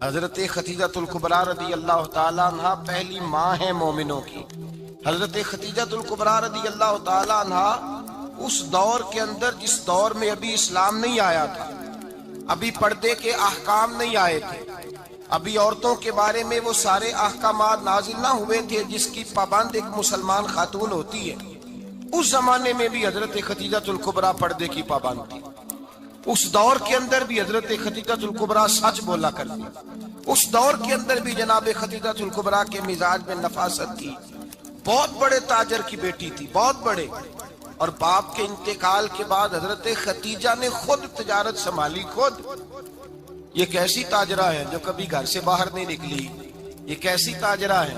حضرت خدیجۃ الکبریٰ رضی اللہ تعالیٰ عنہ پہلی ماں ہے مومنوں کی۔ حضرت خدیجۃ الکبریٰ رضی اللہ تعالیٰ عنہ اس دور کے اندر جس دور میں ابھی اسلام نہیں آیا تھا، ابھی پردے کے احکام نہیں آئے تھے، ابھی عورتوں کے بارے میں وہ سارے احکامات نازل نہ ہوئے تھے جس کی پابند ایک مسلمان خاتون ہوتی ہے، اس زمانے میں بھی حضرت خدیجۃ الکبریٰ پردے کی پابند تھی۔ اس دور کے اندر بھی حضرت خدیجۃ الکبریٰ سچ بولا کرتی، اس دور کے اندر بھی جناب خدیجۃ الکبریٰ کے مزاج میں نفاست تھی۔ بہت بڑے تاجر کی بیٹی تھی، بہت بڑے، اور باپ کے انتقال کے بعد حضرت خدیجہ نے خود تجارت سنبھالی، خود۔ یہ کیسی تاجرہ ہے جو کبھی گھر سے باہر نہیں نکلی؟ یہ کیسی تاجرہ ہے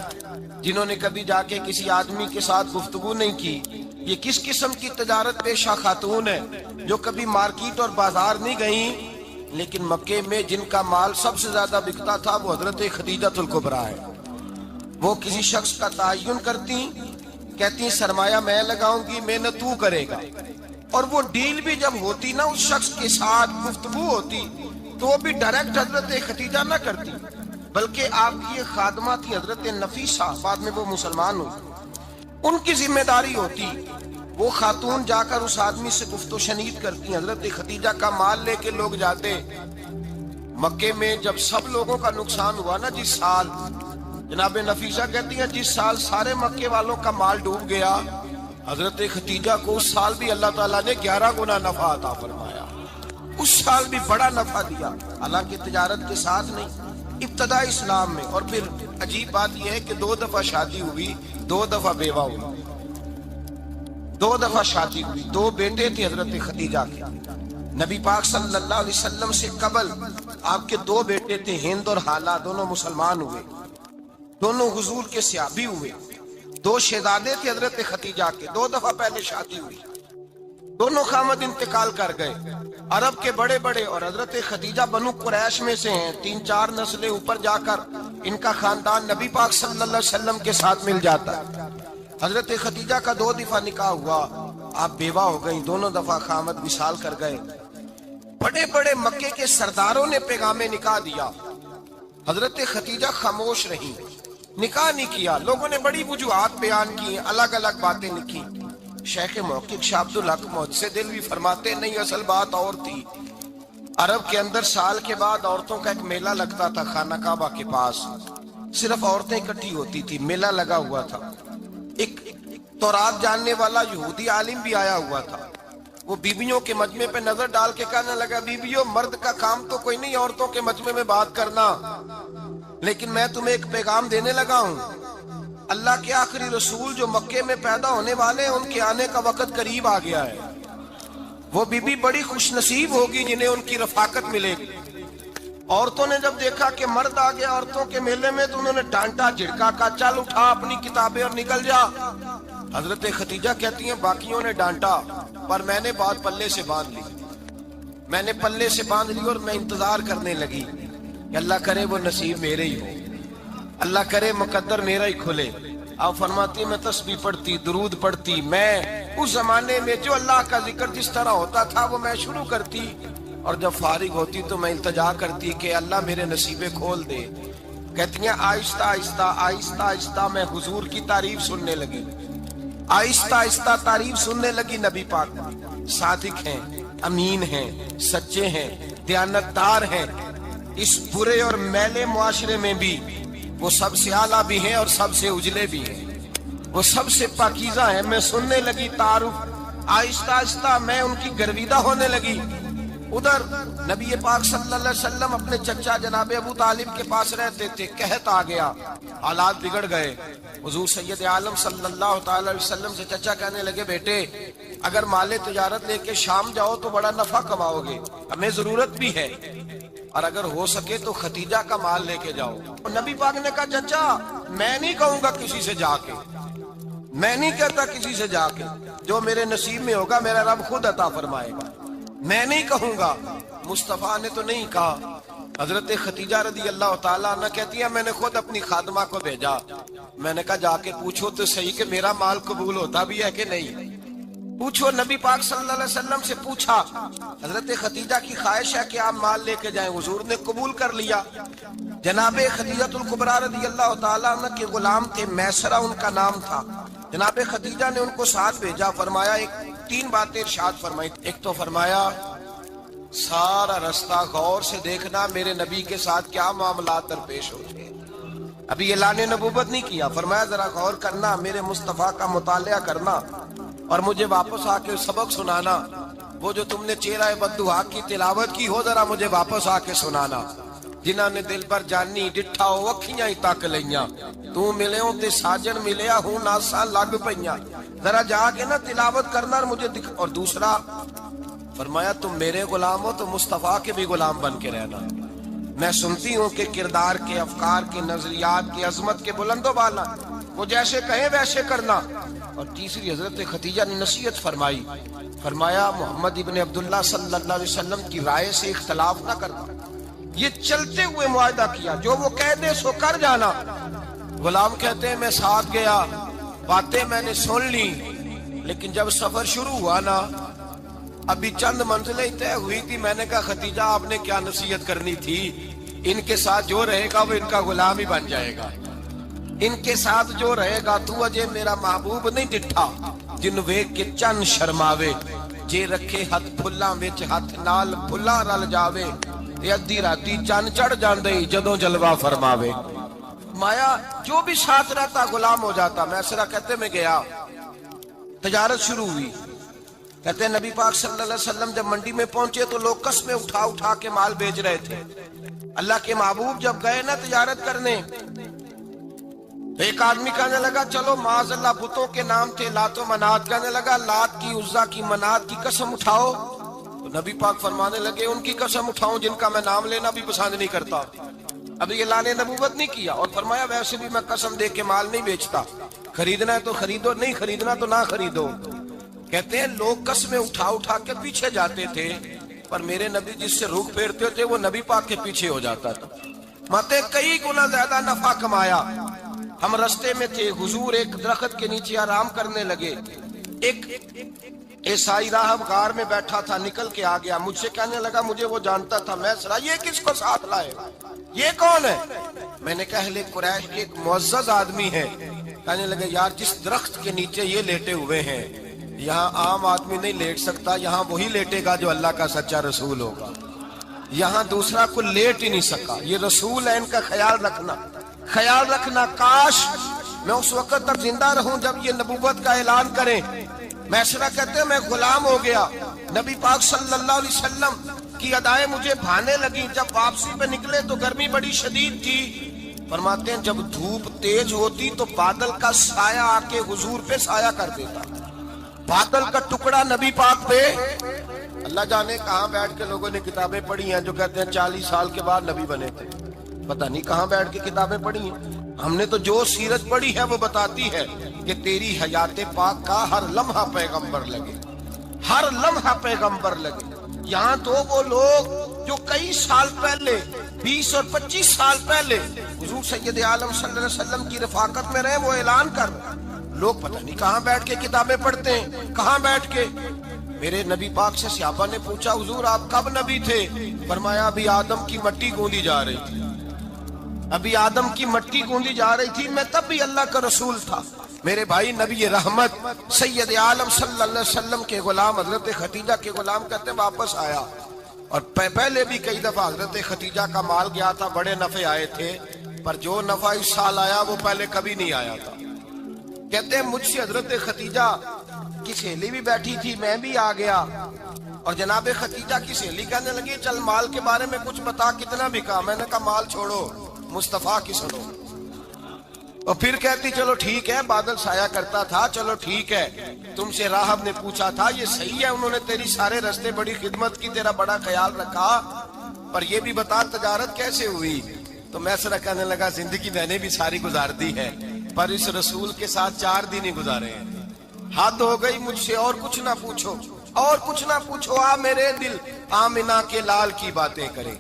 جنہوں نے کبھی جا کے کسی آدمی کے ساتھ گفتگو نہیں کی؟ یہ کس قسم کی تجارت پیشہ خاتون ہے جو کبھی مارکیٹ اور بازار نہیں گئیں؟ لیکن مکے میں جن کا مال سب سے زیادہ بکتا تھا وہ حضرت خدیجۃ الکبریٰ ہے۔ وہ کسی شخص کا تعین کرتی، کہتی سرمایہ میں لگاؤں گی، محنت تو کرے گا، اور وہ ڈیل بھی جب ہوتی نا، اس شخص کے ساتھ گفتگو ہوتی تو وہ بھی ڈائریکٹ حضرت خدیجہ نہ کرتی، بلکہ آپ کی یہ خادمہ تھی حضرت نفیسہ، بعد میں وہ مسلمان ہوئی، ان کی ذمہ داری ہوتی۔ وہ خاتون جا کر اس آدمی سے گفت و شنید کرتی۔ حضرت خدیجہ کا مال لے کے لوگ جاتے مکے میں، جب سب لوگوں کا نقصان ہوا نا، جس سال، جناب نفیسہ کہتی ہیں جس سال سارے مکے والوں کا مال ڈوب گیا، حضرت خدیجہ کو اس سال بھی اللہ تعالیٰ نے 11 گنا نفع عطا فرمایا، اس سال بھی بڑا نفع دیا، حالانکہ تجارت کے ساتھ نہیں، ابتدا اسلام میں۔ اور پھر عجیب بات یہ ہے کہ 2 دفعہ شادی ہوئی، 2 دفعہ بیوہ ہوئی، 2 دفعہ شادی ہوئی، 2 بیٹے تھے حضرت خدیجہ کے۔ نبی پاک صلی اللہ علیہ وسلم سے قبل آپ کے 2 بیٹے تھے، ہند اور حالہ، دونوں مسلمان ہوئے، دونوں حضور کے صحابی ہوئے۔ 2 شہزادے تھے حضرت خدیجہ کے، 2 دفعہ پہلے شادی ہوئی، دونوں خامد انتقال کر گئے، عرب کے بڑے بڑے، اور حضرت خدیجہ بنو قریش میں سے ہیں، 3-4 نسلیں اوپر جا کر ان کا خاندان نبی پاک صلی اللہ علیہ وسلم کے ساتھ مل جاتا ہے۔ حضرت خدیجہ کا 2 دفعہ نکاح ہوا، آپ بیوہ ہو گئیں، 2 دفعہ خامد وصال کر گئے۔ بڑے بڑے مکے کے سرداروں نے پیغام نکاح دیا، حضرت خدیجہ خاموش رہی، نکاح نہیں کیا۔ لوگوں نے بڑی وجوہات بیان کی، الگ الگ باتیں لکھی۔ شیخ محقق شاہ عبدالحق محدث دہلوی فرماتے نہیں، اصل بات اور تھی۔ عرب کے اندر سال کے بعد عورتوں کا ایک میلہ لگتا تھا خانہ کعبہ کے پاس، صرف عورتیں اکٹھی ہوتی تھی، میلہ لگا ہوا تھا۔ ایک تورات جاننے والا یہودی عالم بھی آیا ہوا تھا، وہ بیویوں کے مجمع پہ نظر ڈال کے کہنے لگا، بیویوں، مرد کا کام تو کوئی نہیں عورتوں کے مجمع میں بات کرنا، لیکن میں تمہیں ایک پیغام دینے لگا ہوں۔ اللہ کے آخری رسول جو مکے میں پیدا ہونے والے ہیں، ان کے آنے کا وقت قریب آ گیا ہے۔ وہ بیوی بڑی خوش نصیب ہوگی جنہیں ان کی رفاقت ملے گی۔ عورتوں نے جب دیکھا کہ مرد آ گیا عورتوں کے میلے میں، تو انہوں نے ڈانٹا، جھڑکا، کہا چل اٹھا اپنی کتابیں اور نکل جا۔ حضرت خدیجہ کہتی ہیں باقیوں نے ڈانٹا، پر میں نے بات پلے سے باندھ لی، میں نے پلے سے باندھ لی، اور میں انتظار کرنے لگی کہ اللہ کرے وہ نصیب میرے ہی ہو، اللہ کرے مقدر میرا ہی کھلے۔ آپ فرماتی میں تسبیح پڑھتی، درود پڑھتی، میں اس زمانے میں جو اللہ کا ذکر جس طرح ہوتا تھا وہ میں شروع کرتی، اور جب فارغ ہوتی تو میں التجا کرتی کہ اللہ میرے نصیبے کھول دے۔ کہتی ہیں آہستہ آہستہ آہستہ آہستہ میں حضور کی تعریف سننے لگی، آہستہ آہستہ تعریف سننے لگی۔ نبی پاک صادق ہیں، امین ہیں، سچے ہیں، دیانتدار ہیں، اس برے اور میلے معاشرے میں بھی وہ سب سے اعلیٰ بھی ہیں اور سب سے اجلے بھی ہیں، وہ سب سے پاکیزہ ہیں۔ میں سننے لگی تعارف، آہستہ آہستہ میں ان کی گرویدہ ہونے لگی۔ ادھر نبی پاک صلی اللہ علیہ وسلم اپنے چچا جناب ابو طالب کے پاس رہتے تھے، قحط آ گیا، حالات بگڑ گئے۔ حضور سید عالم صلی اللہ تعالی علیہ وسلم سے چچا کہنے لگے، بیٹے اگر مال تجارت لے کے شام جاؤ تو بڑا نفع کماؤ گے، ہمیں ضرورت بھی ہے، اور اگر ہو سکے تو خدیجہ کا مال لے کے جاؤ۔ اور نبی پاک نے کہا چچا میں نہیں کہوں گا کسی سے جا کے، میں نہیں کہتا کسی سے جا کے، جو میرے نصیب میں ہوگا میرا رب خود عطا فرمائے گا، میں نہیں کہوں گا۔ مصطفیٰ نے تو نہیں کہا۔ حضرت خدیجہ رضی اللہ تعالیٰ عنہ کہتی ہے میں نے خود اپنی خادمہ کو بھیجا، میں نے کہا جا کے پوچھو تو صحیح کہ میرا مال قبول ہوتا بھی ہے کہ نہیں، پوچھو۔ نبی پاک صلی اللہ علیہ وسلم سے پوچھا، حضرت خدیجہ کی خواہش ہے کہ آپ مال لے کے جائیں، حضور نے قبول کر لیا۔ جناب خدیجہ الکبریٰ رضی اللہ تعالیٰ عنہ کے غلام تھے، میسرہ ان کا نام تھا۔ جناب خدیجہ نے ان کو ساتھ بھیجا، فرمایا تین باتیں ارشاد فرمائی۔ ایک تو فرمایا سارا رستہ غور سے دیکھنا میرے نبی کے ساتھ کیا معاملات درپیش ہوتے ہیں۔ ابھی اعلان نبوت نہیں کیا، فرمایا ذرا غور کرنا، میرے مصطفیٰ کا مطالعہ کرنا اور مجھے واپس آ کے سبق سنانا۔ وہ جو تم نے چہرہ بددعا کی تلاوت کی ہو، ذرا مجھے واپس آ کے سنانا۔ جنہاں نے دل پر جانی ڈٹھا ہو اکھیاں ہی تک لیاں، تو ملے ہوں تے ساجن ملیا ہوں ناساں لگ پئیاں، ذرا جا کے نا تلاوت کرنا اور مجھے دکھ۔ اور دوسرا فرمایا تم میرے غلام ہو تو مصطفیٰ کے بھی غلام بن کے رہنا۔ میں سنتی ہوں کہ کردار کے، افکار کے، نظریات کے، عظمت کے بلند و بالا، وہ جیسے کہیں ویسے کرنا۔ اور تیسری حضرت خدیجہ نے نصیحت فرمائی، فرمایا محمد ابن عبداللہ صلی اللہ علیہ وسلم کی رائے سے اختلاف نہ کرنا۔ یہ چلتے ہوئے معاہدہ کیا، جو وہ کہہ دے سو کر جانا۔ غلام کہتے ہیں میں ساتھ گیا، باتیں میں نے سن لی، لیکن جب سفر شروع ہوا نا، ابھی چند منزلیں طے ہوئی تھی، میں نے کہا خدیجہ آپ نے کیا نصیحت کرنی تھی، ان کے ساتھ جو رہے گا وہ ان کا غلام ہی بن جائے گا، ان کے ساتھ جو رہے گا تو اجے میرا محبوب نہیں ڈٹھا جن ویکھ کے چن شرماوے، جے رکھے ہاتھ پھلاں وچ ہاتھ نال پھلاں رل جاوے، تے ادھی راتی چن چڑھ جاندے جدوں جلوہ فرماوے۔ مایا جو بھی ساتھ رہتا غلام ہو جاتا۔ میسرہ کہتے میں گیا، تجارت شروع ہوئی۔ کہتے ہیں نبی پاک صلی اللہ علیہ وسلم جب منڈی میں پہنچے تو لوگ قسمیں اٹھا اٹھا کے مال بیچ رہے تھے۔ اللہ کے محبوب جب گئے نا تجارت کرنے، ایک آدمی کہنے لگا چلو معاذ اللہ بتوں کے نام تھے لات و منات، کہنے لگا لات کی، عزا کی، منات کی قسم اٹھاؤ۔ تو نبی پاک فرمانے لگے ان کی قسم اٹھاؤں جن کا میں نام لینا بھی پسند نہیں کرتا۔ ابھی اعلان نبوت نہیں کیا، اور فرمایا ویسے بھی میں قسم دے کے مال نہیں بیچتا، خریدنا ہے تو خریدو، نہیں خریدنا تو نہ خریدو۔ کہتے ہیں لوگ قسمیں اٹھا اٹھا کے پیچھے جاتے تھے، پر میرے نبی جس سے رخ پھیرتے تھے وہ نبی پاک کے پیچھے ہو جاتا تھا۔ ماتے کئی گنا زیادہ نفع کمایا۔ ہم رستے میں تھے، حضور ایک درخت کے نیچے آرام کرنے لگے، ایک عیسائی راہب غار میں بیٹھا تھا، نکل کے آ گیا، مجھ سے کہنے لگا مجھے وہ جانتا تھا۔ میں سرا یہ کس کو ساتھ لائے، یہ کون ہے؟ میں نے کہا اہل قریش کے ایک معزز آدمی ہے۔ کہنے لگے یار جس درخت کے نیچے یہ لیٹے ہوئے ہیں یہاں عام آدمی نہیں لیٹ سکتا، یہاں وہی لیٹے گا جو اللہ کا سچا رسول ہوگا، یہاں دوسرا کوئی لیٹ ہی نہیں سکا، یہ رسول ہے، ان کا خیال رکھنا، خیال رکھنا۔ کاش میں اس وقت تک زندہ رہوں جب یہ نبوت کا اعلان کریں۔ میسرہ کہتے ہیں میں غلام ہو گیا، نبی پاک صلی اللہ علیہ وسلم کی ادائیں مجھے بھانے لگی۔ جب واپسی پہ نکلے تو گرمی بڑی شدید تھی۔ فرماتے ہیں جب دھوپ تیز ہوتی تو بادل کا سایہ آ کے حضور پہ سایہ کر دیتا، بادل کا ٹکڑا نبی پاک پہ۔ اللہ جانے کہاں بیٹھ کے لوگوں نے کتابیں پڑھی ہیں جو کہتے ہیں 40 سال کے بعد نبی بنے تھے، پتہ نہیں کہاں بیٹھ کے کتابیں پڑھی ہیں۔ ہم نے تو جو سیرت پڑھی ہے وہ بتاتی ہے کہ تیری حیات پاک کا ہر لمحہ پیغمبر لگے، ہر لمحہ پیغمبر لگے۔ یہاں تو وہ لوگ جو کئی سال پہلے 20 اور 25 سال پہلے حضور سید عالم صلی اللہ علیہ وسلم کی رفاقت میں رہے، وہ اعلان کر لوگ پتہ نہیں کہاں بیٹھ کے کتابیں پڑھتے ہیں، کہاں بیٹھ کے۔ میرے نبی پاک سے صحابہ نے پوچھا حضور آپ کب نبی تھے؟ فرمایا ابھی آدم کی مٹی گوندی جا رہی تھی، ابھی آدم کی مٹی گوندی جا رہی تھی، میں تب بھی اللہ کا رسول تھا۔ میرے بھائی نبی رحمت سید عالم صلی اللہ علیہ وسلم کے غلام حضرت خدیجہ کے غلام کہتے واپس آیا، اور پہلے بھی کئی دفعہ حضرت خدیجہ کا مال گیا تھا، بڑے نفع آئے تھے، پر جو نفع اس سال آیا وہ پہلے کبھی نہیں آیا تھا۔ کہتے ہیں مجھ سے حضرت خدیجہ کی سہیلی بھی بیٹھی تھی، میں بھی آ گیا، اور جناب خدیجہ کی سہیلی کہنے لگی چل مال کے بارے میں کچھ بتا، کتنا بکا؟ میں نے کہا مال چھوڑو، مصطفیٰ کی سنو۔ اور پھر کہتی چلو ٹھیک ہے، بادل سایہ کرتا تھا، چلو ٹھیک ہے، تم سے راہب نے پوچھا تھا یہ صحیح ہے، انہوں نے تیری سارے رستے بڑی خدمت کی، تیرا بڑا خیال رکھا، پر یہ بھی بتا تجارت کیسے ہوئی؟ تو میسرہ کہنے لگا زندگی میں نے بھی ساری گزار دی ہے، پر اس رسول کے ساتھ 4 دن ہی گزارے ہیں، حد ہو گئی مجھ سے، اور کچھ نہ پوچھو، اور کچھ نہ پوچھو، آ میرے دل آمنہ کے لال کی باتیں کرے،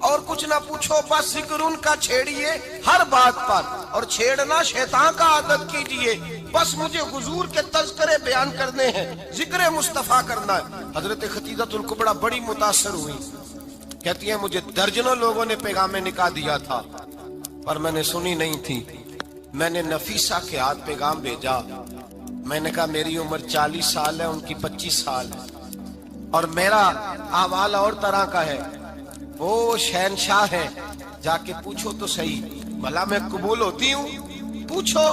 اور کچھ نہ پوچھو، بس ذکر ان کا چھیڑیے ہر بات پر، اور چھیڑنا شیطان کا عادت کیجئے، بس مجھے حضور کے تذکرے بیان کرنے ہیں، ذکر مصطفیٰ کرنا ہے۔ حضرت خدیجہ الکبریٰ بڑی متاثر ہوئی، کہتی ہیں مجھے درجنوں لوگوں نے پیغام نکاح دیا تھا پر میں نے سنی نہیں تھی، میں نے نفیسہ کے ہاتھ پیغام بھیجا، میں نے کہا میری عمر 40 سال ہے، ان کی 25 سال ہے اور میرا اعمال اور طرح کا ہے، وہ شہنشاہ ہے، جا کے پوچھو تو صحیح بھلا میں قبول ہوتی ہوں، پوچھو۔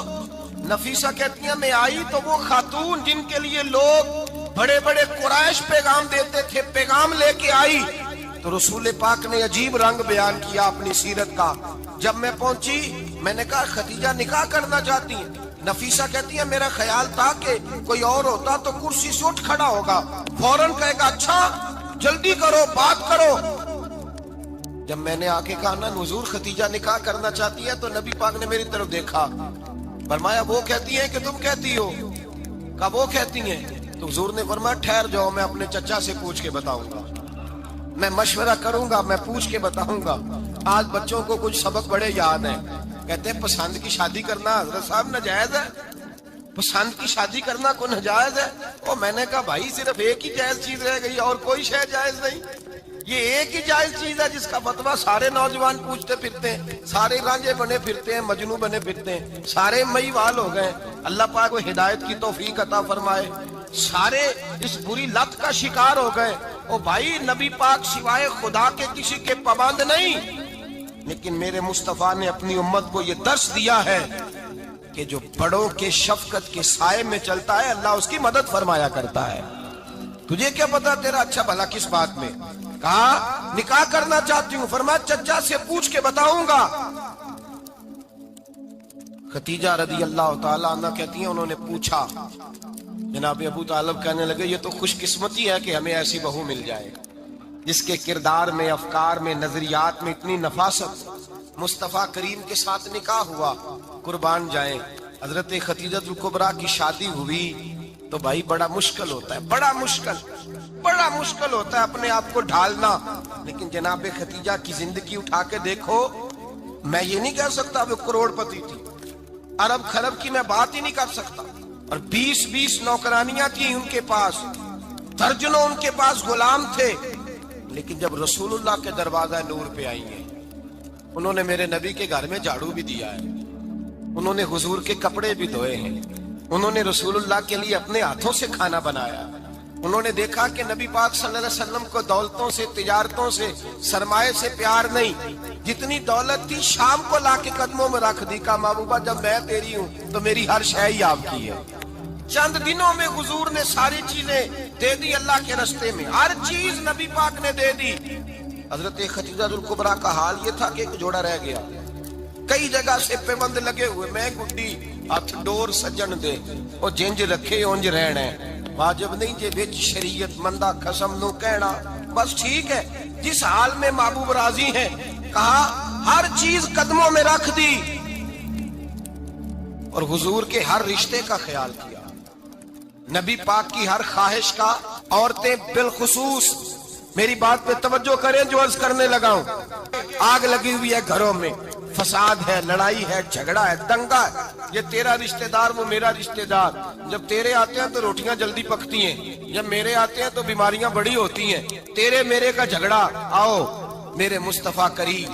نفیسہ کہتی ہیں میں آئی تو وہ خاتون جن کے لیے لوگ بڑے بڑے قریش پیغام دیتے تھے پیغام لے کے آئی، تو رسول پاک نے عجیب رنگ بیان کیا اپنی سیرت کا۔ جب میں پہنچی میں نے کہا خدیجہ نکاح کرنا چاہتی ہیں؟ نفیسہ کہتی ہے میرا خیال تھا کہ کوئی اور ہوتا تو کرسی سے اٹھ کھڑا ہوگا، فوراً کہے گا اچھا جلدی کرو بات کرو۔ جب میں نے آ کے کہا نا حضور خدیجہ نکاح کرنا چاہتی ہے تو نبی پاک نے میری طرف دیکھا، فرمایا وہ کہتی ہیں کہ تم کہتی ہو؟ کہا وہ کہتی ہیں۔ تو حضور نے فرمایا ٹھہر جاؤ میں اپنے چچا سے پوچھ کے بتاؤں گا، میں مشورہ کروں گا، میں پوچھ کے بتاؤں گا۔ آج بچوں کو کچھ سبق بڑے یاد ہیں، کہتے ہیں پسند کی شادی کرنا حضرت صاحب ناجائز ہے، پسند کی شادی کرنا کو ناجائز ہے؟ اور میں نے کہا بھائی صرف ایک ہی جائز چیز رہ گئی اور کوئی شے جائز نہیں، یہ ایک ہی جائز چیز ہے جس کا فتویٰ سارے نوجوان پوچھتے پھرتے ہیں، سارے رانجے بنے پھرتے ہیں، مجنوں بنے پھرتے ہیں، سارے مئی وال ہو گئے۔ اللہ پاک کو ہدایت کی توفیق عطا فرمائے، سارے اس بری لت کا شکار ہو گئے۔ او بھائی نبی پاک سوائے خدا کے کسی کے پابند نہیں، لیکن میرے مصطفیٰ نے اپنی امت کو یہ درس دیا ہے کہ جو بڑوں کے شفقت کے سائے میں چلتا ہے اللہ اس کی مدد فرمایا کرتا ہے۔ تجھے کیا پتا تیرا اچھا بھلا کس بات میں؟ کہا نکاح کرنا چاہتی ہوں، فرمایا چچا سے پوچھ کے بتاؤں گا۔ خدیجہ رضی اللہ تعالیٰ عنہ کہتی ہیں انہوں نے پوچھا، جناب ابو طالب کہنے لگے یہ تو خوش قسمتی ہے کہ ہمیں ایسی بہو مل جائے جس کے کردار میں، افکار میں، نظریات میں اتنی نفاست۔ مصطفیٰ کریم کے ساتھ نکاح ہوا، قربان جائیں۔ حضرت خدیجہ الکبریٰ کی شادی ہوئی تو بھائی بڑا مشکل ہوتا ہے، بڑا مشکل ہوتا ہے اپنے آپ کو ڈھالنا، لیکن جناب خدیجہ کی زندگی اٹھا کے دیکھو، میں یہ نہیں کہہ سکتا وہ کروڑ پتی تھی، ارب خرب کی میں بات ہی نہیں کر سکتا، اور 20 نوکرانیاں تھیں ان کے پاس، درجنوں ان کے پاس غلام تھے، لیکن جب رسول اللہ کے دروازہ نور پہ آئی ہیں، انہوں نے میرے نبی کے گھر میں جھاڑو بھی دیا ہے، انہوں نے حضور کے کپڑے بھی دھوئے ہیں، انہوں نے رسول اللہ کے لیے اپنے ہاتھوں سے کھانا بنایا، انہوں نے دیکھا کہ نبی پاک صلی اللہ علیہ وسلم کو دولتوں سے، تجارتوں سے، سرمایہ سے پیار نہیں، جتنی دولت تھی شام کو لا کے قدموں میں رکھ دی، کہا محبوبہ جب میں تیری ہوں تو میری ہر شے ہی آپ کی ہے۔ چند دنوں میں حضور نے ساری چیزیں دے دی اللہ کے رستے میں، ہر چیز نبی پاک نے دے دی۔ حضرت خدیجہ الکبریٰ کا حال یہ تھا کہ ایک جوڑا رہ گیا، کئی جگہ سے پیوند لگے ہوئے، میں گڈی ہاتھ ڈور سجن دے او جنج رکھے اونج رہنا، واجب نہیں جے وچ شریعت مندہ قسم نو کہنا، بس ٹھیک ہے جس حال میں محبوب راضی ہیں، کہا ہر چیز قدموں میں رکھ دی اور حضور کے ہر رشتے کا خیال کیا، نبی پاک کی ہر خواہش کا۔ عورتیں بالخصوص میری بات پہ توجہ کریں جو عرض کرنے لگا ہوں، آگ لگی ہوئی ہے گھروں میں، فساد ہے، لڑائی ہے، جھگڑا ہے، دنگا ہے، یہ تیرا رشتہ دار وہ میرا رشتہ دار، جب تیرے آتے ہیں تو روٹیاں جلدی پکتی ہیں، جب میرے آتے ہیں تو بیماریاں بڑی ہوتی ہیں، تیرے میرے کا جھگڑا۔ آؤ میرے مصطفیٰ کریم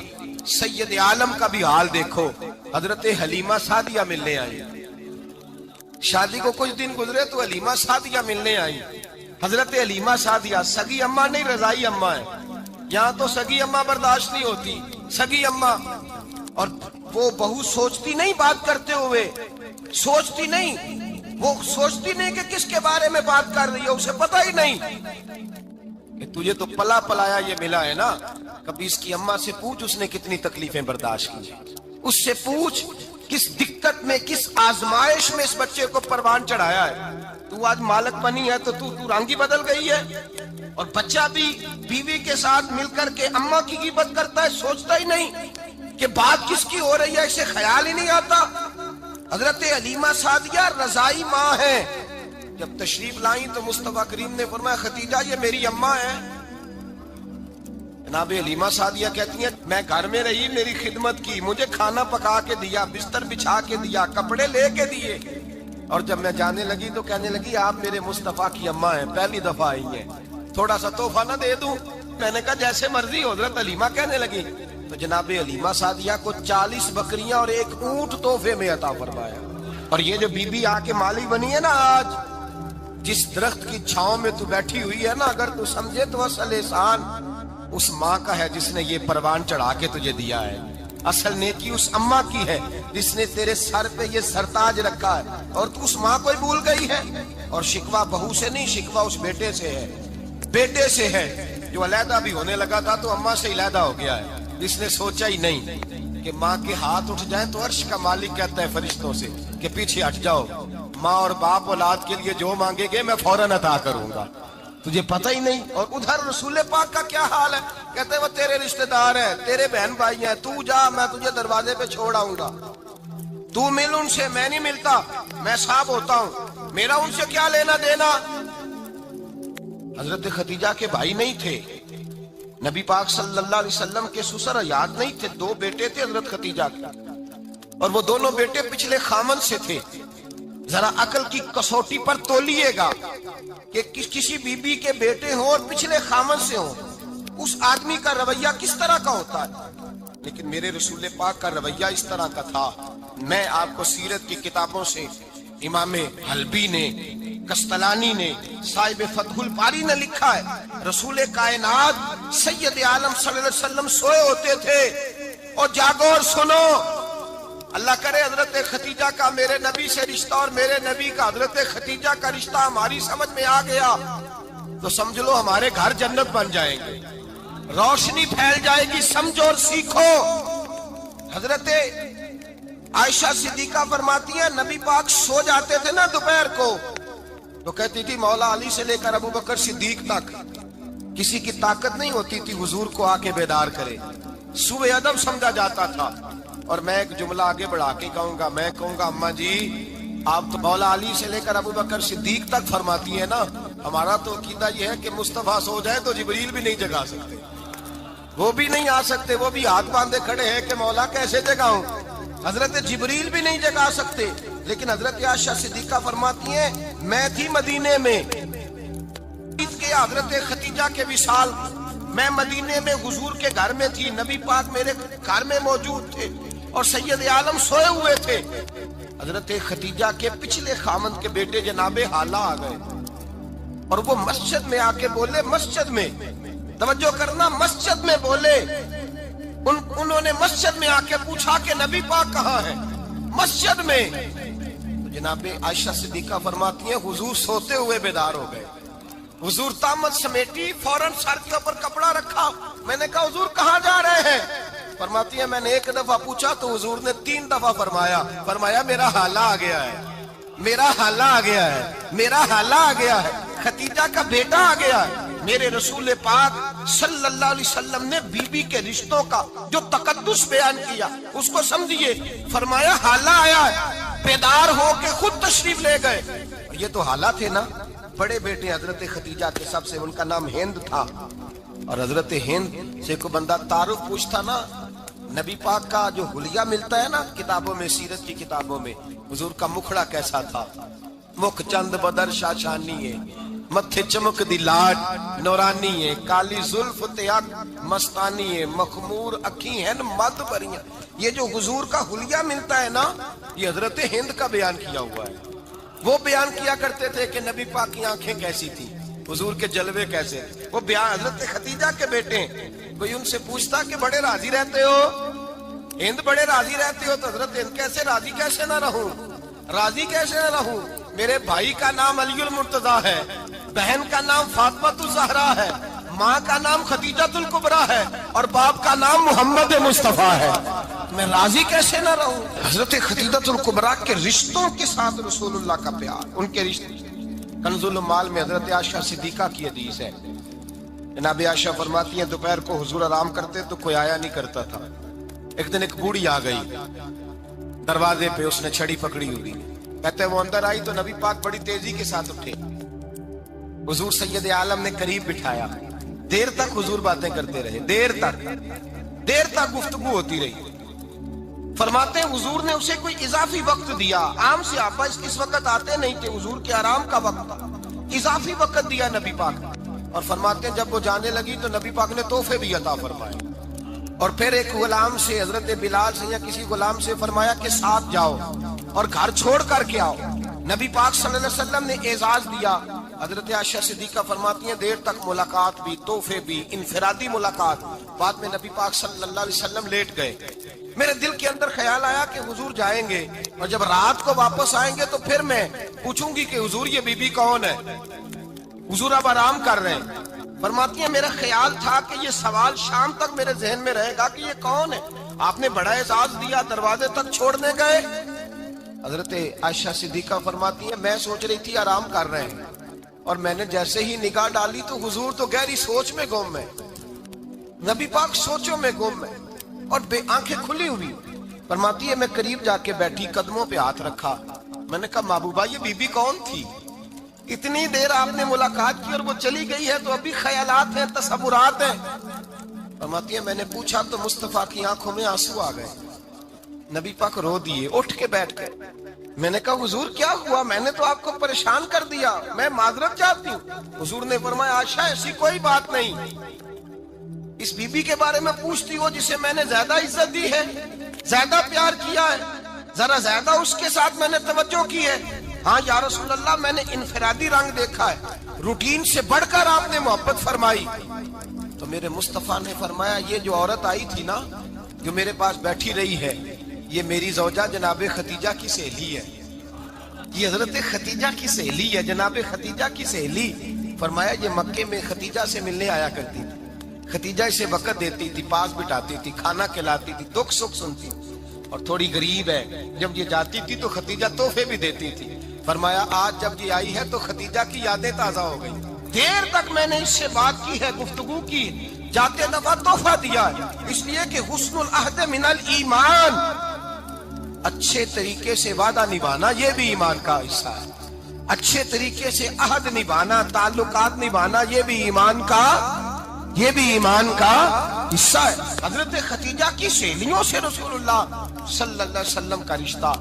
سید عالم کا بھی حال دیکھو، حضرت حلیمہ سعدیہ ملنے آئی، شادی کو کچھ دن گزرے تو حلیمہ سعدیہ ملنے آئی۔ حضرت حلیمہ سعدیہ سگی اماں نہیں رضائی اماں ہے، یہاں تو سگی اماں برداشت نہیں ہوتی، سگی اماں، اور وہ بہو سوچتی نہیں بات کرتے ہوئے، سوچتی نہیں، وہ سوچتی نہیں کہ کس کے بارے میں بات کر رہی ہے، اسے پتہ ہی نہیں کہ تجھے تو پلا پلایا یہ ملا ہے نا، کبھی اس کی اماں سے پوچھ اس نے کتنی تکلیفیں برداشت کی، اس سے پوچھ کس دقت میں، کس آزمائش میں اس بچے کو پروان چڑھایا ہے۔ تو آج مالک بنی ہے تو رنگ ہی بدل گئی ہے، اور بچہ بھی بیوی کے ساتھ مل کر کے اماں کی غیبت کرتا ہے، سوچتا ہی نہیں کہ بات کس کی ہو رہی ہے، اسے خیال ہی نہیں آتا۔ حضرت حلیمہ سعدیہ رضائی ماں ہے، جب تشریف لائیں تو مصطفیٰ کریم نے فرمایا خدیجہ یہ میری اماں ہے۔ جناب حلیمہ سعدیہ کہتی ہیں میں گھر میں رہی، میری خدمت کی، مجھے کھانا پکا کے دیا، بستر بچھا کے دیا، کپڑے لے کے دیے، اور جب میں جانے لگی تو کہنے لگی آپ میرے مصطفیٰ کی اماں ہیں، پہلی دفعہ آئی ہیں۔ تھوڑا سا تحفہ نہ دے دوں؟ میں نے کہا جیسے مرضی ہو۔ حضرت علیمہ کہنے لگی تو جناب علیمہ سعدیہ کو 40 بکریاں اور 1 اونٹ تحفے میں عطا فرمایا۔ اور یہ جو بی بی آ کے مالی بنی ہے نا آج، جس درخت کی چھاؤں میں تو بیٹھی ہوئی ہے نا، اگر تو سمجھے تو اصل احسان اس ماں کا ہے جس نے یہ پروان چڑھا کے تجھے دیا ہے۔ اصل نیکی اس اماں کی ہے جس نے تیرے سر پہ یہ سرتاج رکھا ہے، اور تو اس ماں کو ہی بھول گئی ہے۔ اور شکوہ بہو سے نہیں، شکوہ اس بیٹے سے ہے، بیٹے سے ہے جو علیحدہ بھی ہونے لگا تھا تو اماں سے علیحدہ ہو گیا ہے۔ جس نے سوچا ہی نہیں کہ ماں کے ہاتھ اٹھ جائیں تو عرش کا مالک کہتا ہے فرشتوں سے کہ پیچھے ہٹ جاؤ، ماں اور باپ اولاد کے لیے جو مانگے گے میں فوراً عطا کروں گا، تجھے پتہ ہی نہیں۔ اور ادھر رسول پاک کا کیا حال ہے؟ کہتے ہیں وہ تیرے رشتہ دار ہیں، تیرے بہن بھائی ہیں، تو جا، میں تجھے دروازے پہ چھوڑ آؤں گا، تو مل ان سے، میں نہیں ملتا، میں صاحب ہوتا ہوں، میرا ان سے کیا لینا دینا۔ حضرت خدیجہ کے بھائی نہیں تھے، نبی پاک صلی اللہ علیہ وسلم کے سسر یاد نہیں تھے، 2 بیٹے تھے حضرت خدیجہ کے، اور وہ دونوں بیٹے پچھلے خامن سے تھے۔ ذرا عقل کی کسوٹی پر تولیے گا کہ کسی بی بی کے بیٹے ہوں اور پچھلے خامن سے ہوں، اس آدمی کا رویہ کس طرح کا ہوتا ہے۔ لیکن میرے رسول پاک کا رویہ اس طرح کا تھا۔ میں آپ کو سیرت کی کتابوں سے امام حلبی نے، کستلانی نے، صاحب فتح الباری نے لکھا ہے، رسول کائنات سید عالم صلی اللہ علیہ وسلم سوئے ہوتے تھے، اور جاگو اور سنو، اللہ کرے حضرت خدیجہ کا میرے نبی سے رشتہ اور میرے نبی کا حضرت خدیجہ کا رشتہ ہماری سمجھ میں آ گیا تو سمجھ لو ہمارے گھر جنت بن جائیں گے، روشنی پھیل جائے گی، سمجھو اور سیکھو۔ حضرت عائشہ صدیقہ فرماتی ہیں نبی پاک سو جاتے تھے نا دوپہر کو تو کہتی تھی مولا علی سے لے کر ابو بکر صدیق تک کسی کی طاقت نہیں ہوتی تھی حضور کو آ کے بیدار کرے، سوء ادب سمجھا جاتا تھا۔ اور میں ایک جملہ آگے بڑھا کے کہوں گا، میں کہوں گا اماں جی آپ تو مولا علی سے لے کر ابو بکر صدیق تک فرماتی ہیں نا، ہمارا تو عقیدہ یہ ہے کہ مصطفیٰ سو جائے تو جبریل بھی نہیں جگا سکتے، وہ بھی نہیں آ سکتے، وہ بھی ہاتھ باندھے کھڑے ہیں کہ مولا کیسے جگاؤں، حضرت جبریل بھی نہیں جگا سکتے۔ لیکن حضرت عائشہ صدیقہ فرماتی ہیں میں تھی مدینے میں کہ حضرت خدیجہ کے وصال، میں مدینے میں حضور کے گھر میں تھی، نبی پاک میرے گھر میں موجود تھے اور سید عالم سوئے ہوئے تھے۔ حضرت خدیجہ کے پچھلے خامند کے بیٹے جناب حالہ آ گئے اور وہ مسجد میں آ کے بولے، مسجد میں توجہ کرنا، مسجد میں بولے، انہوں نے مسجد میں آ کے پوچھا کہ نبی پاک کہاں ہے، مسجد میں۔ تو جناب عائشہ صدیقہ فرماتی ہیں حضور سوتے ہوئے بیدار ہو گئے، حضور طامت سمیٹی، فوراً سر کے اوپر کپڑا رکھا، میں نے کہا حضور کہاں جا رہے ہیں؟ فرماتی ہے میں نے 1 دفعہ پوچھا تو حضور نے 3 دفعہ فرمایا میرا حالہ آ گیا ہے، میرا حالہ آ گیا ہے، میرا حالہ آ گیا ہے، خدیجہ کا بیٹا آ گیا ہے۔ میرے رسول پاک صلی اللہ علیہ وسلم نے بی بی کے رشتوں کا جو تقدس بیان کیا اس کو سمجھیے، فرمایا حالہ آیا ہے، بیدار ہو کے خود تشریف لے گئے۔ یہ تو حالہ تھے نا، بڑے بیٹے حضرت خدیجہ کے، سب سے ان کا نام ہند تھا، اور حضرت ہند سے کوئی بندہ تعارف پوچھتا نا، نبی پاک کا جو حلیہ ملتا ہے نا کتابوں میں، سیرت کی کتابوں میں، حضور کا مکھڑا کیسا تھا، مکھ چند بدر شاشانی ہے، متھے چمک دی لاڈ نورانی ہے، کالی زلف تیاک مستانی ہے، مخمور اکھی ہیں مد بریاں۔ یہ جو حضور کا حلیہ ملتا ہے نا، یہ حضرت ہند کا بیان کیا ہوا ہے۔ وہ بیان کیا کرتے تھے کہ نبی پاک کی آنکھیں کیسی تھی، حضور کے جلوے کیسے، وہ بیان حضرت خدیجہ کے بیٹے ہیں۔ کوئی ان سے پوچھتا کہ بڑے راضی رہتے ہو ہند، بڑے راضی رہتے ہو، تو حضرت ہند کیسے راضی کیسے نہ رہوں، راضی کیسے نہ رہوں، میرے بھائی کا نام علی المرتضیٰ ہے، بہن کا نام فاطمہ الزہرا ہے، ماں کا نام خدیجہ الکبریٰ ہے، اور باپ کا نام محمد مصطفیٰ ہے، میں راضی کیسے نہ رہوں۔ حضرت خدیجہ الکبریٰ کے رشتوں کے ساتھ رسول اللہ کا پیار، ان کے رشتے۔ کنز المال میں حضرت عائشہ صدیقہ کی حدیث ہے، جناب عائشہ فرماتی ہیں دوپہر کو حضور آرام کرتے تو کوئی آیا نہیں کرتا تھا۔ ایک دن ایک بوڑھی آ گئی دروازے پہ، اس نے چھڑی پکڑی ہوئی، کہتے وہ اندر آئی تو نبی پاک بڑی تیزی کے ساتھ اٹھے، حضور سید عالم نے قریب بٹھایا، دیر تک حضور باتیں کرتے رہے، دیر تک گفتگو ہوتی رہی۔ فرماتے ہیں حضور نے اسے کوئی اضافی وقت دیا، عام صحابہ اس وقت آتے نہیں تھے، حضور کے آرام کا وقت، اضافی وقت دیا نبی پاک۔ اور فرماتے ہیں جب وہ جانے لگی تو نبی پاک نے تحفے بھی عطا فرمائے، اور پھر ایک غلام سے، حضرت بلال سے یا کسی غلام سے فرمایا کہ ساتھ جاؤ اور گھر چھوڑ کر کے آؤ۔ نبی پاک صلی اللہ علیہ وسلم نے اعزاز دیا۔ حضرت عائشہ صدیقہ فرماتی ہیں دیر تک ملاقات بھی، تحفے بھی، انفرادی ملاقات۔ بعد میں نبی پاک صلی اللہ علیہ وسلم لیٹ گئے۔ میرے دل کے اندر خیال آیا کہ حضور جائیں گے اور جب رات کو واپس آئیں گے تو پھر میں پوچھوں گی کہ حضور یہ بی بی کون ہے، حضور اب آرام کر رہے ہیں۔ فرماتی ہیں میرا خیال تھا کہ یہ سوال شام تک میرے ذہن میں رہے گا کہ یہ کون ہے، آپ نے بڑا اعزاز دیا، دروازے تک چھوڑنے گئے۔ حضرت عائشہ صدیقہ فرماتی ہیں میں سوچ رہی تھی آرام کر رہے ہیں، اور میں نے جیسے ہی نگاہ ڈالی تو حضور تو گہری سوچ میں گم ہے، نبی پاک سوچوں میں گم ہے اور بے آنکھیں کھلی ہوئی۔ فرماتی ہے میں قریب جا کے بیٹھی، قدموں پہ ہاتھ رکھا، میں نے کہا محبوبہ یہ بی بی کون تھی؟ اتنی دیر آپ نے ملاقات کی اور وہ چلی گئی ہے تو ابھی خیالات ہیں، تصورات ہیں۔ فرماتی ہے میں نے پوچھا تو مصطفیٰ کی آنکھوں میں آنسو آ گئے، نبی پاک رو دیے، اٹھ کے بیٹھ گئے۔ میں نے کہا حضور کیا ہوا؟ میں نے تو آپ کو پریشان کر دیا، میں معذرت چاہتی ہوں۔ حضور نے فرمایا عائشہ ایسی کوئی بات نہیں، اس بی بی کے بارے میں پوچھتی ہو جسے میں نے زیادہ عزت دی ہے، زیادہ پیار کیا ہے، ذرا زیادہ اس کے ساتھ میں نے توجہ کی ہے۔ ہاں یا رسول اللہ میں نے انفرادی رنگ دیکھا ہے، روٹین سے بڑھ کر آپ نے محبت فرمائی۔ تو میرے مصطفیٰ نے فرمایا یہ جو عورت آئی تھی نا، جو میرے پاس بیٹھی رہی ہے، یہ میری زوجہ جناب خدیجہ کی سہیلی ہے، یہ حضرت خدیجہ کی سہیلی ہے، جناب خدیجہ کی سہیلی۔ فرمایا یہ مکے میں خدیجہ سے ملنے آیا کرتی تھی، خدیجہ اسے وقت دیتی تھی، پاس بٹھاتی تھی، کھانا کھلاتی تھی، دکھ سکھ سنتی، اور تھوڑی غریب ہے، جب یہ جاتی تھی تو خدیجہ تحفے بھی دیتی تھی۔ فرمایا آج جب یہ آئی ہے تو خدیجہ کی یادیں تازہ ہو گئی، دیر تک میں نے اس سے بات کی ہے، گفتگو کی، جاتے دفعہ تحفہ دیا ہے، اس لیے کہ حسن العہد من الایمان، اچھے طریقے سے وعدہ نبھانا یہ بھی ایمان کا حصہ ہے، اچھے طریقے سے عہد نبھانا، تعلقات نبھانا یہ بھی ایمان کا حصہ ہے۔ حضرت خدیجہ کی سہیلیوں سے رسول اللہ صلی اللہ علیہ وسلم کا رشتہ،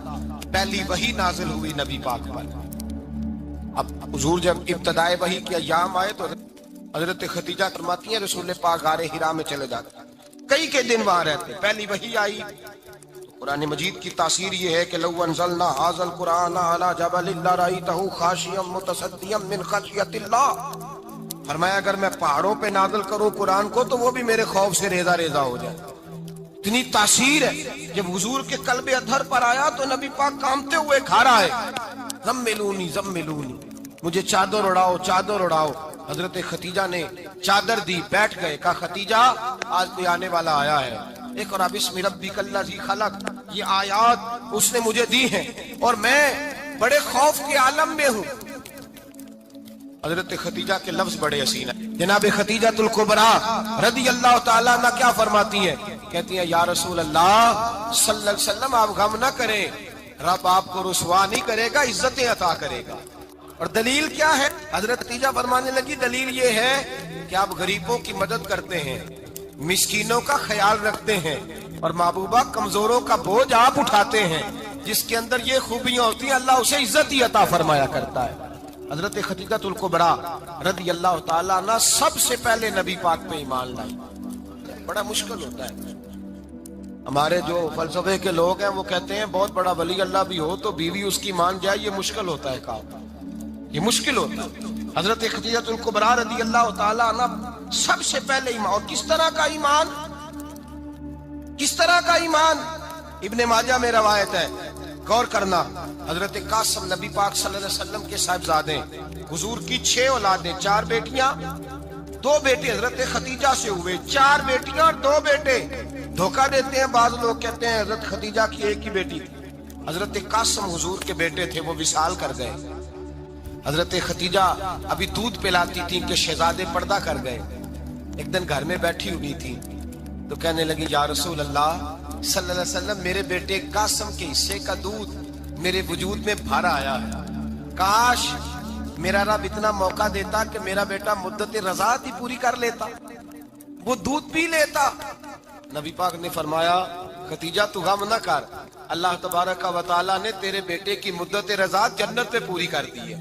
پہلی وحی نازل ہوئی نبی پاک پر۔ اب حضور جب ابتدائے وحی کے ایام آئے تو حضرت خدیجہ فرماتی ہیں رسول پاک غار حرا میں چلے جاتے، کئی کے دن وہاں رہتے، پہلی وحی آئی۔ قرآن مجید کی تاثیر یہ ہے کہ لو انزلنا ھذا القرآن علی جبل لرأیتہ خاشعا متصدعا من خشیۃ اللہ، فرمایا اگر میں پہاڑوں پہ نازل کروں قرآن کو تو وہ بھی میرے خوف سے ریزہ ریزہ ہو جائے، اتنی تاثیر ہے۔ جب حضور کے قلب اطہر پر آیا تو نبی پاک کامتے ہوئے گھر آئے، زملونی زملونی، مجھے چادر اڑاؤ چادر اڑاؤ۔ حضرت خدیجہ نے چادر دی، بیٹھ گئے، کہا خدیجہ آج بھی آنے والا آیا ہے، اقرأ بسم ربک الذی خلق، یہ آیات اس نے مجھے دی ہیں اور میں بڑے خوف کے عالم میں ہوں۔ حضرت خدیجہ کے لفظ بڑے حسین ہیں۔ جناب خدیجہ الکبریٰ رضی اللہ تعالیٰ عنہ کیا فرماتی ہیں؟ کہتی ہیں یا رسول اللہ صلی اللہ علیہ وسلم آپ غم نہ کریں، رب آپ کو رسوا نہیں کرے گا، عزتیں عطا کرے گا۔ اور دلیل کیا ہے؟ حضرت خدیجہ فرمانے لگی دلیل یہ ہے کہ آپ غریبوں کی مدد کرتے ہیں، مسکینوں کا خیال رکھتے ہیں، اور محبوبہ کمزوروں کا بوجھ آپ اٹھاتے ہیں، جس کے اندر یہ خوبیاں ہوتی ہیں اللہ اسے عزت ہی عطا فرمایا کرتا ہے۔ حضرت خدیجہ الکبریٰ رضی اللہ تعالیٰ عنہ سب سے پہلے نبی پاک پہ ایمان لائی۔ بڑا مشکل ہوتا ہے، ہمارے جو فلسفے کے لوگ ہیں وہ کہتے ہیں بہت بڑا ولی اللہ بھی ہو تو بیوی اس کی مان جائے، یہ مشکل ہوتا ہے کام، یہ مشکل ہوتا ہے۔ حضرت خدیجہ الکبریٰ رضی اللہ تعالیٰ عنہ سب سے پہلے ایمان، اور کس طرح کا ایمان؟ کس طرح کا ایمان؟ ابن ماجہ میں روایت ہے، غور کرنا، حضرت قاسم نبی پاک صلی اللہ علیہ وسلم کے صاحبزادے، حضور کی 6 اولادیں، 4 بیٹیاں 2 بیٹے حضرت خدیجہ سے ہوئے، 4 بیٹیاں اور 2 بیٹے۔ دھوکہ دیتے ہیں بعض لوگ، کہتے ہیں حضرت خدیجہ کی ایک ہی بیٹی تھی، حضرت قاسم حضور کے بیٹے تھے، وہ وصال کر گئے۔ حضرت خدیجہ ابھی دودھ پلاتی تھی کہ شہزادے پردہ کر گئے۔ ایک دن گھر میں بیٹھی ہوئی تھی تو کہنے لگی یا رسول اللہ صلی اللہ علیہ وسلم میرے بیٹے قاسم کے حصے کا دودھ میرے وجود میں بھر آیا ہے، کاش میرا رب اتنا موقع دیتا کہ میرا بیٹا مدت رضاعت ہی پوری کر لیتا، وہ دودھ پی لیتا۔ نبی پاک نے فرمایا خدیجہ تو غم نہ کر، اللہ تبارک و تعالیٰ نے تیرے بیٹے کی مدت رضاعت جنت میں پوری کر دی ہے۔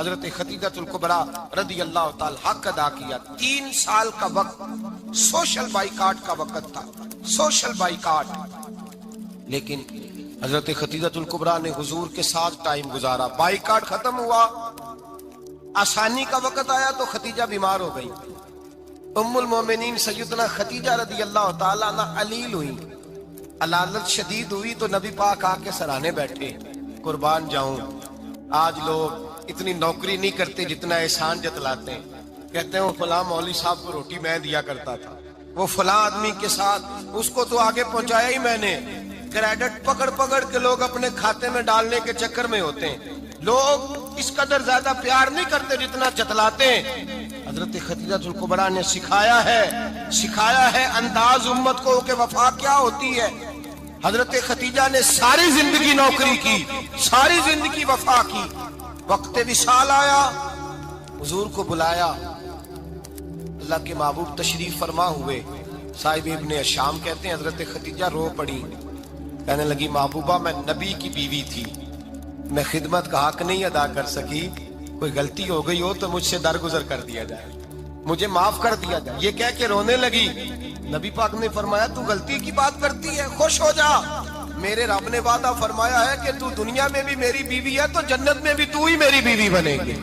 حضرت خدیجہ الکبریٰ رضی اللہ تعالی حق ادا کیا. 3 سال کا وقت سوشل بائیکاٹ کا وقت تھا, سوشل بائیکاٹ. لیکن حضرت خدیجہ الکبریٰ نے حضور کے ساتھ ٹائم گزارا. بائیکاٹ ختم ہوا, آسانی کا وقت آیا تو خدیجہ بیمار ہو گئی. ام المومنین سیدنا خدیجہ رضی اللہ تعالیٰ عنہ علیل ہوئی, علالت شدید ہوئی تو نبی پاک آ کے سرانے بیٹھے. قربان جاؤں, آج لوگ اتنی نوکری نہیں کرتے جتنا احسان جتلاتے ہیں. کہتے ہیں وہ فلاں مولوی صاحب کو روٹی میں دیا کرتا تھا, وہ فلاں آدمی کے ساتھ اس کو تو آگے پہنچایا ہی میں نے. کریڈٹ پکڑ پکڑ کے لوگ اپنے کھاتے میں ڈالنے کے چکر میں ہوتے ہیں. لوگ اس قدر زیادہ پیار نہیں کرتے جتنا جتلاتے ہیں. حضرت خدیجہ الکبریٰ نے سکھایا ہے انداز امت کو کہ وفا کیا ہوتی ہے. حضرت خدیجہ نے ساری زندگی نوکری کی, ساری زندگی وفا کی. وقت وصال آیا, حضور کو بلایا. اللہ کے محبوب تشریف فرما ہوئے. صاحب ابن الشام کہتے ہیں حضرت خدیجہ رو پڑی, کہنے لگی محبوبہ میں نبی کی بیوی تھی, میں خدمت کا حق نہیں ادا کر سکی, کوئی غلطی ہو گئی ہو تو مجھ سے درگزر کر دیا جائے, مجھے معاف کر دیا جائے. یہ کہہ کے رونے لگی. نبی پاک نے فرمایا تو غلطی کی بات کرتی ہے, خوش ہو جا, میرے رب نے وعدہ فرمایا ہے کہ تو دنیا میں بھی میری بیوی ہے تو جنت میں بھی تو ہی میری بیوی بنے گی.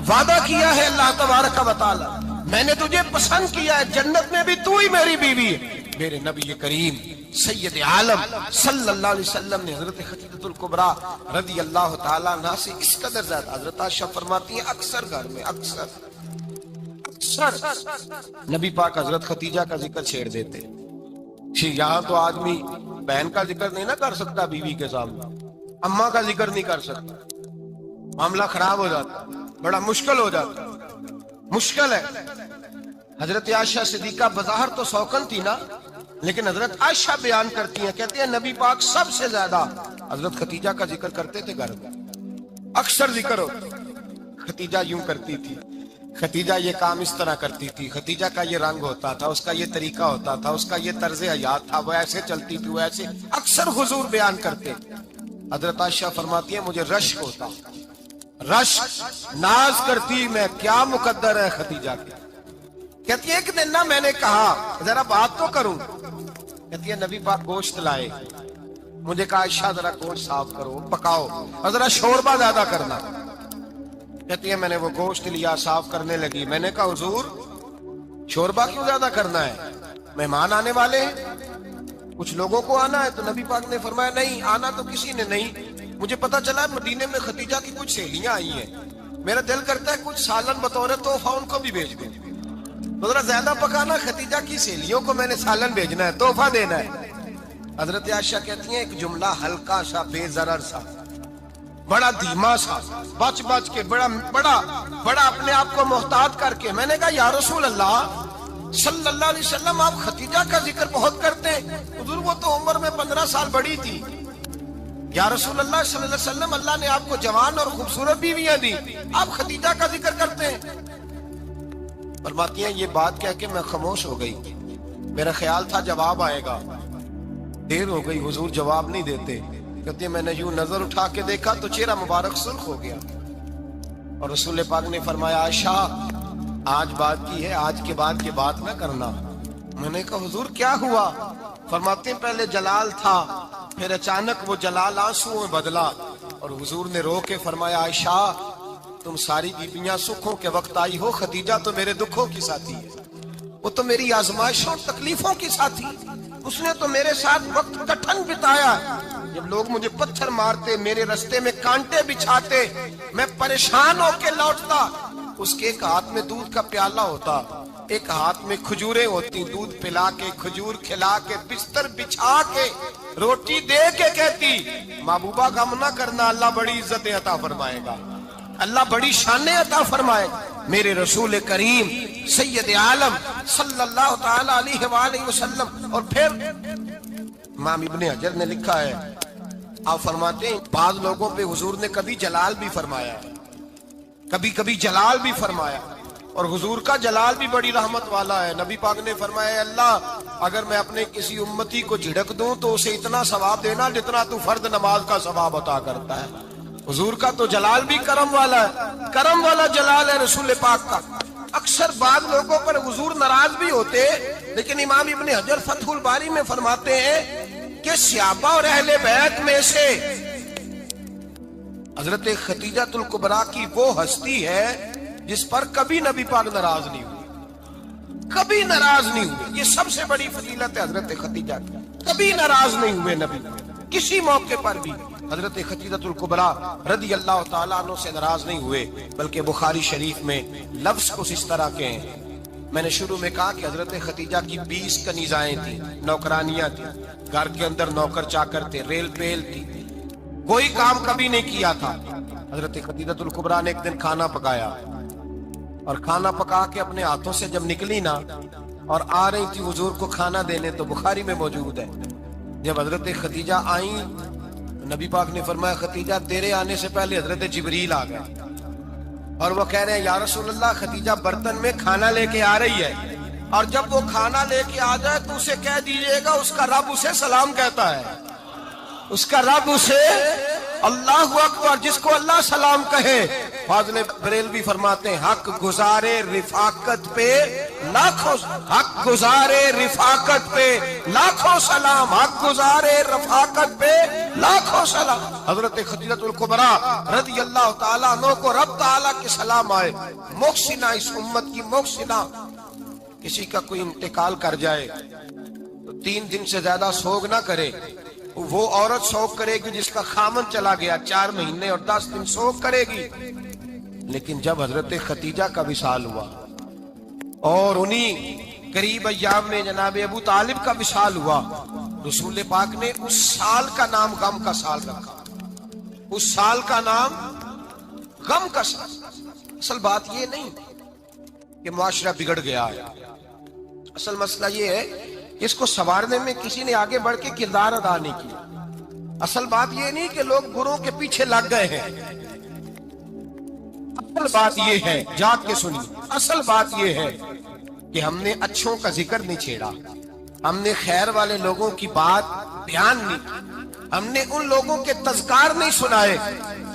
وعدہ کیا ہے اللہ تبارک و تعالی, میں نے تجھے پسند کیا ہے, جنت میں بھی تو ہی میری بیوی ہے. میرے نبی کریم سید عالم صلی اللہ علیہ وسلم نے حضرت خدیجہ الکبریٰ رضی اللہ تعالیٰ عنہ سے اس قدر زیادہ. حضرت عائشہ فرماتی ہیں اکثر گھر میں اکثر نبی پاک حضرت خدیجہ کا ذکر چھیڑ دیتے. یہاں تو آدمی بہن کا ذکر نہیں نہ کر سکتا بیوی کے سامنے, اماں کا ذکر نہیں کر سکتا, معاملہ خراب ہو جاتا, بڑا مشکل ہو جاتا, مشکل ہے. حضرت عائشہ صدیقہ بظاہر تو سوکن تھی نا, لیکن حضرت عائشہ بیان کرتی ہیں, کہتے ہیں نبی پاک سب سے زیادہ حضرت خدیجہ کا ذکر کرتے تھے گھر میں, اکثر ذکر ہو. خدیجہ یوں کرتی تھی, خدیجہ یہ کام اس طرح کرتی تھی, خدیجہ کا یہ رنگ ہوتا تھا, اس کا یہ طریقہ ہوتا تھا, اس کا یہ طرز حیات تھا, وہ ایسے چلتی تھی, وہ ایسے, اکثر حضور بیان کرتے. حضرت عائشہ فرماتی ہیں مجھے رشک ہوتا, رشک, ناز کرتی میں کیا مقدر ہے خدیجہ کی. کہتی ہے ایک دن نا میں نے کہا ذرا بات تو کروں, کہتی ہے نبی پاک گوشت لائے, مجھے کہا عائشہ ذرا گوشت صاف کرو, پکاؤ اور ذرا شوربہ زیادہ کرنا. کہتی ہے میں نے وہ گوشت لیا, صاف کرنے لگی. میں نے کہا حضور شوربہ کیوں زیادہ کرنا ہے, مہمان آنے والے ہیں, کچھ لوگوں کو آنا ہے. تو نبی پاک نے فرمایا نہیں, آنا تو کسی نے نہیں, مجھے پتا چلا مدینے میں خدیجہ کی کچھ سہیلیاں آئی ہیں, میرا دل کرتا ہے کچھ سالن بطور تحفہ ان کو بھی بھیج دیں. تو ذرا زیادہ پکانا, خدیجہ کی سہیلیوں کو میں نے سالن بھیجنا ہے, تحفہ دینا ہے. حضرت عائشہ کہتی ہیں ایک جملہ ہلکا سا, بے ضرر سا, بڑا دھیما سا, بچ بچ کے, بڑا اپنے آپ کو محتاط کر کے. میں نے کہا یا رسول اللہ صلی اللہ علیہ وسلم آپ خدیجہ کا ذکر بہت کرتے ہیں, حضور وہ تو عمر میں 15 سال بڑی تھی. یا رسول اللہ صلی اللہ علیہ وسلم اللہ نے آپ کو جوان اور خوبصورت بیویاں دی, آپ خدیجہ کا ذکر کرتے ہیں. فرماتی ہیں یہ بات کہہ کے میں خاموش ہو گئی, میرا خیال تھا جواب آئے گا, دیر ہو گئی, حضور جواب نہیں دیتے. کہتے ہیں میں نے یوں نظر اٹھا کے دیکھا تو چہرہ مبارک سرخ ہو گیا, اور رسول پاک نے فرمایا عائشہ آج بات کی ہے, آج کے بعد یہ بات نہ کرنا. میں نے کہا حضور کیا ہوا؟ فرماتے ہیں پہلے جلال تھا, پھر اچانک وہ جلال آنسو میں بدلا, اور حضور نے رو کے فرمایا عائشہ تم ساری بیویاں سکھوں کے وقت آئی ہو, خدیجہ تو میرے دکھوں کی ساتھی ہے, وہ تو میری آزمائشوں اور تکلیفوں کی ساتھی, اس نے تو میرے ساتھ وقت کٹھن بتایا. جب لوگ مجھے پتھر مارتے, میرے رستے میں کانٹے بچھاتے, میں پریشان ہو کے لوٹتا, اس کے ایک ہاتھ میں دودھ کا پیالہ ہوتا, ایک ہاتھ میں کھجوریں ہوتی, دودھ پلا کے, کھجور کھلا کے, بستر بچھا کے, روٹی دے کے کہتی محبوبہ غم نہ کرنا, اللہ بڑی عزتیں عطا فرمائے گا, اللہ بڑی شانیں عطا فرمائے. میرے رسول کریم سید عالم صلی اللہ تعالی علیہ وآلہ وسلم. اور پھر امام ابن حجر نے لکھا ہے, آپ فرماتے ہیں بعض لوگوں پہ حضور نے کبھی جلال بھی فرمایا, کبھی جلال بھی فرمایا, اور حضور کا جلال بھی بڑی رحمت والا ہے. نبی پاک نے فرمایا اللہ اگر میں اپنے کسی امتی کو جھڑک دوں تو اسے اتنا ثواب دینا جتنا تو فرد نماز کا ثواب عطا کرتا ہے. حضور کا تو جلال بھی کرم والا ہے، کرم والا جلال ہے رسول پاک کا۔ اکثر بعض لوگوں پر حضور ناراض بھی ہوتے، لیکن امام ابن حجر فتح الباری میں فرماتے ہیں کہ صحابہ اور اہل بیت میں سے حضرت خدیجہ الکبریٰ کی وہ ہستی ہے جس پر کبھی نبی پاک ناراض نہیں ہوئے، کبھی ناراض نہیں ہوئے۔ یہ سب سے بڑی فضیلت ہے حضرت خدیجہ کی، کبھی ناراض نہیں ہوئے نبی، کسی موقع پر بھی حضرت خدیجہ الکبریٰ رضی اللہ تعالیٰ عنہ سے ناراض نہیں ہوئے، بلکہ بخاری شریف میں لفظ کچھ اس طرح کے ہیں۔ میں نے شروع میں کہا کہ حضرت خدیجہ کی 20 کنیزائیں تھیں، نوکرانیاں تھیں، گھر کے اندر نوکر چاکر تھے، ریل پیل تھی، کوئی کام کبھی نہیں کیا تھا۔ حضرت خدیجہ الکبریٰ نے ایک دن کھانا پکایا، اور کھانا پکا کے اپنے ہاتھوں سے جب نکلی نا اور آ رہی تھی حضور کو کھانا دینے، تو بخاری میں موجود ہے جب حضرت خدیجہ آئیں، نبی پاک نے فرمایا خدیجہ تیرے آنے سے پہلے حضرت جبریل آ گئے، اور وہ کہہ رہے ہیں یا رسول اللہ خدیجہ برتن میں کھانا لے کے آ رہی ہے، اور جب وہ کھانا لے کے آ جائے تو اسے کہہ دیجئے گا اس کا رب اسے سلام کہتا ہے، اس کا رب اسے اللہ اکبر، جس کو اللہ سلام کہے۔ فاضل بریلوی فرماتے ہیں حق گزارے رفاقت پہ لاکھوں، حق گزارے رفاقت پہ لاکھوں سلام، حق گزارے رفاقت پہ لاکھوں سلام۔ حضرت خدیجہ الکبریٰ رضی اللہ تعالیٰ عنہ کو رب تعالیٰ کے سلام آئے، محسنہ، اس امت کی محسنہ۔ کسی کا کوئی انتقال کر جائے تو 3 دن سے زیادہ سوگ نہ کرے، وہ عورت سوگ کرے گی جس کا خامن چلا گیا، 4 مہینے اور 10 دن سوگ کرے گی۔ لیکن جب حضرت خدیجہ کا وصال ہوا اور انہی قریب ایام میں جناب ابو طالب کا وصال ہوا، رسول پاک نے اس سال کا نام غم کا سال رکھا، اس سال کا نام غم کا سال۔ اصل بات یہ نہیں کہ معاشرہ بگڑ گیا ہے، اصل مسئلہ یہ ہے کہ اس کو سنوارنے میں کسی نے آگے بڑھ کے کردار ادا نہیں کیا۔ اصل بات یہ نہیں کہ لوگ بروں کے پیچھے لگ گئے ہیں، اصل بات یہ ہے، جاگ کے سنی، اصل بات یہ ہے کہ ہم نے اچھوں کا ذکر نہیں چھیڑا، ہم نے خیر والے لوگوں کی بات بیان نہیں کی، ہم نے ان لوگوں کے تذکار نہیں سنائے۔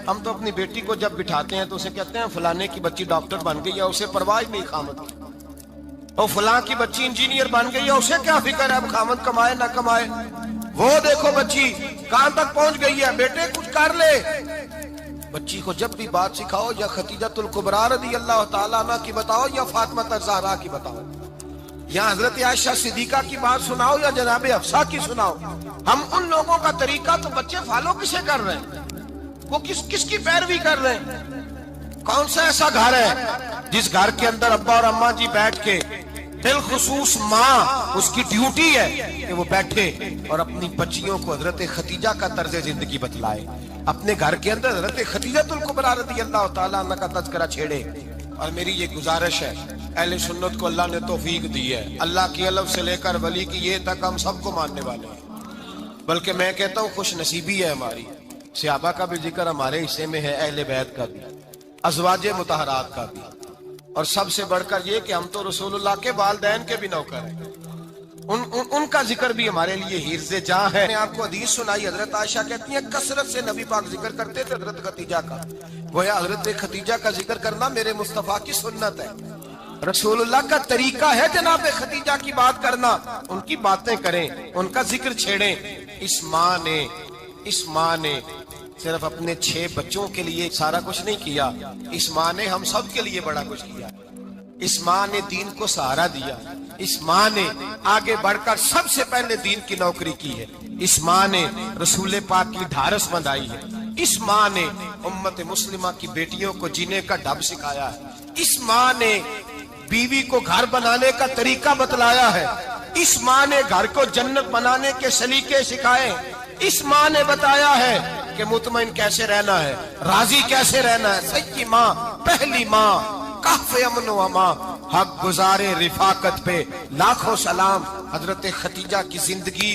ہم تو اپنی بیٹی کو جب بٹھاتے ہیں تو اسے کہتے ہیں فلانے کی بچی ڈاکٹر بن گئی ہے، اسے پرواہ نہیں خامد کی، اور فلاں کی بچی انجینئر بن گئی ہے، اسے کیا فکر ہے اب خامد کمائے نہ کمائے، وہ دیکھو بچی کہاں تک پہنچ گئی ہے، بیٹے کچھ کر لے۔ بچی کو جب بھی بات سکھاؤ یا خدیجہ الکبریٰ رضی اللہ تعالیٰ عنہ کی بتاؤ یا فاطمہ الزہرا کی بتاؤ، یا حضرت عائشہ صدیقہ کی بات سناؤ یا جناب حفصہ کی سناؤ، ہم ان لوگوں کا طریقہ تو بچے فالو کسے کر رہے ہیں، وہ کس کی پیروی کر رہے ہیں؟ کون سا ایسا گھر ہے جس گھر کے اندر ابا اور اماں جی بیٹھ کے، بالخصوص ماں، اس کی ڈیوٹی ہے کہ وہ بیٹھے اور اپنی بچیوں کو حضرت خدیجہ کا طرز زندگی بتلائے، اپنے گھر کے اندر حضرت خدیجہ الکبریٰ رضی اللہ تعالیٰ عنہ کا تذکرہ چھیڑے۔ اور میری یہ گزارش ہے، اہل سنت کو اللہ نے توفیق دی ہے، اللہ کی الف سے لے کر ولی کی یہ تک ہم سب کو ماننے والے ہیں، بلکہ میں کہتا ہوں خوش نصیبی ہے ہماری، صحابہ کا بھی ذکر ہمارے حصے میں ہے، اہل بیت کا بھی، ازواج مطہرات کا بھی، اور سب سے بڑھ کر یہ کہ ہم تو رسول اللہ کے والدین کے بھی نوکر ہیں، ان کا ذکر بھی ہمارے لیے حرز جاں ہے۔ میں آپ کو حدیث سنائی، حضرت عائشہ کہتی ہیں کثرت سے نبی پاک ذکر کرتے تھے حضرت خدیجہ کا، گویا حضرت خدیجہ کا ذکر کرنا میرے مصطفیٰ کی سنت ہے، رسول اللہ کا طریقہ ہے جناب خدیجہ کی بات کرنا، ان کی باتیں کریں، ان کا ذکر چھیڑیں۔ اس ماں نے صرف اپنے 6 بچوں کے لیے سارا کچھ نہیں کیا، اس ماں نے ہم سب کے لیے بڑا کچھ کیا، اس ماں نے دین کو سہارا دیا، اس ماں نے آگے بڑھ کر سب سے پہلے دین کی نوکری کی ہے، اس ماں نے رسول پاک کی ڈھارس بندھائی ہے، اس ماں نے امت مسلمہ کی بیٹیوں کو جینے کا ڈھب سکھایا ہے، اس ماں نے بیوی کو گھر بنانے کا طریقہ بتلایا ہے، اس ماں نے گھر کو جنت بنانے کے سلیقے سکھائے، اس ماں نے بتایا ہے کہ مطمئن کیسے رہنا ہے، راضی کیسے رہنا ہے۔ سچی ماں، پہلی ماں، کہف امن و امان، حق گزارے رفاقت پہ لاکھوں سلام۔ حضرت خدیجہ کی زندگی،